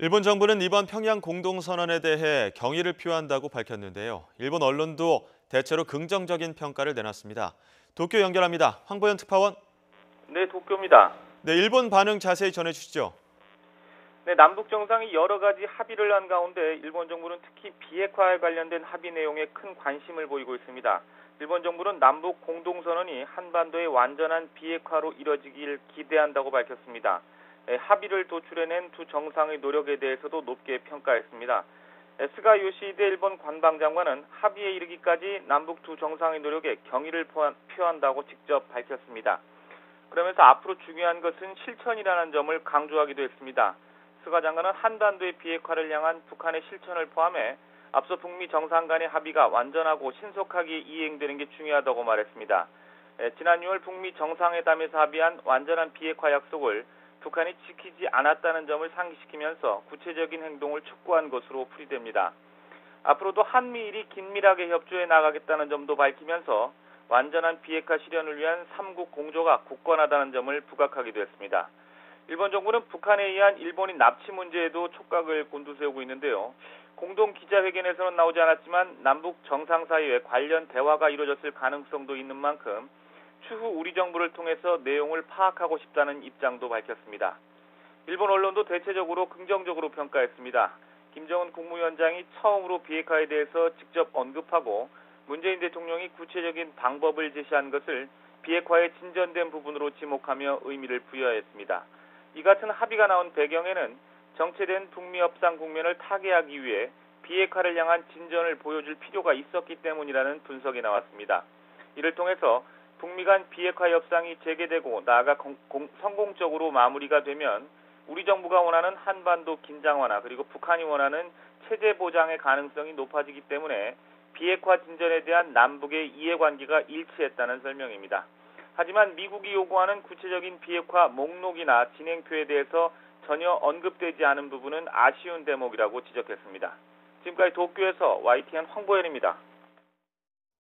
일본 정부는 이번 평양 공동선언에 대해 경의를 표한다고 밝혔는데요. 일본 언론도 대체로 긍정적인 평가를 내놨습니다. 도쿄 연결합니다. 황보현 특파원. 네, 도쿄입니다. 네, 일본 반응 자세히 전해주시죠. 네, 남북 정상이 여러 가지 합의를 한 가운데 일본 정부는 특히 비핵화에 관련된 합의 내용에 큰 관심을 보이고 있습니다. 일본 정부는 남북 공동선언이 한반도의 완전한 비핵화로 이뤄지길 기대한다고 밝혔습니다. 합의를 도출해낸 두 정상의 노력에 대해서도 높게 평가했습니다. 스가 요시히데 일본 관방장관은 합의에 이르기까지 남북 두 정상의 노력에 경의를 표한다고 직접 밝혔습니다. 그러면서 앞으로 중요한 것은 실천이라는 점을 강조하기도 했습니다. 스가 장관은 한반도의 비핵화를 향한 북한의 실천을 포함해 앞서 북미 정상 간의 합의가 완전하고 신속하게 이행되는 게 중요하다고 말했습니다. 지난 6월 북미 정상회담에서 합의한 완전한 비핵화 약속을 북한이 지키지 않았다는 점을 상기시키면서 구체적인 행동을 촉구한 것으로 풀이됩니다. 앞으로도 한미일이 긴밀하게 협조해 나가겠다는 점도 밝히면서 완전한 비핵화 실현을 위한 삼국 공조가 굳건하다는 점을 부각하기도 했습니다. 일본 정부는 북한에 의한 일본인 납치 문제에도 촉각을 곤두세우고 있는데요. 공동 기자회견에서는 나오지 않았지만 남북 정상 사이에 관련 대화가 이루어졌을 가능성도 있는 만큼 추후 우리 정부를 통해서 내용을 파악하고 싶다는 입장도 밝혔습니다. 일본 언론도 대체적으로 긍정적으로 평가했습니다. 김정은 국무위원장이 처음으로 비핵화에 대해서 직접 언급하고 문재인 대통령이 구체적인 방법을 제시한 것을 비핵화의 진전된 부분으로 지목하며 의미를 부여했습니다. 이 같은 합의가 나온 배경에는 정체된 북미 협상 국면을 타개하기 위해 비핵화를 향한 진전을 보여줄 필요가 있었기 때문이라는 분석이 나왔습니다. 이를 통해서 북미 간 비핵화 협상이 재개되고 나아가 성공적으로 마무리가 되면 우리 정부가 원하는 한반도 긴장 완화 그리고 북한이 원하는 체제 보장의 가능성이 높아지기 때문에 비핵화 진전에 대한 남북의 이해관계가 일치했다는 설명입니다. 하지만 미국이 요구하는 구체적인 비핵화 목록이나 진행표에 대해서 전혀 언급되지 않은 부분은 아쉬운 대목이라고 지적했습니다. 지금까지 도쿄에서 YTN 황보현입니다.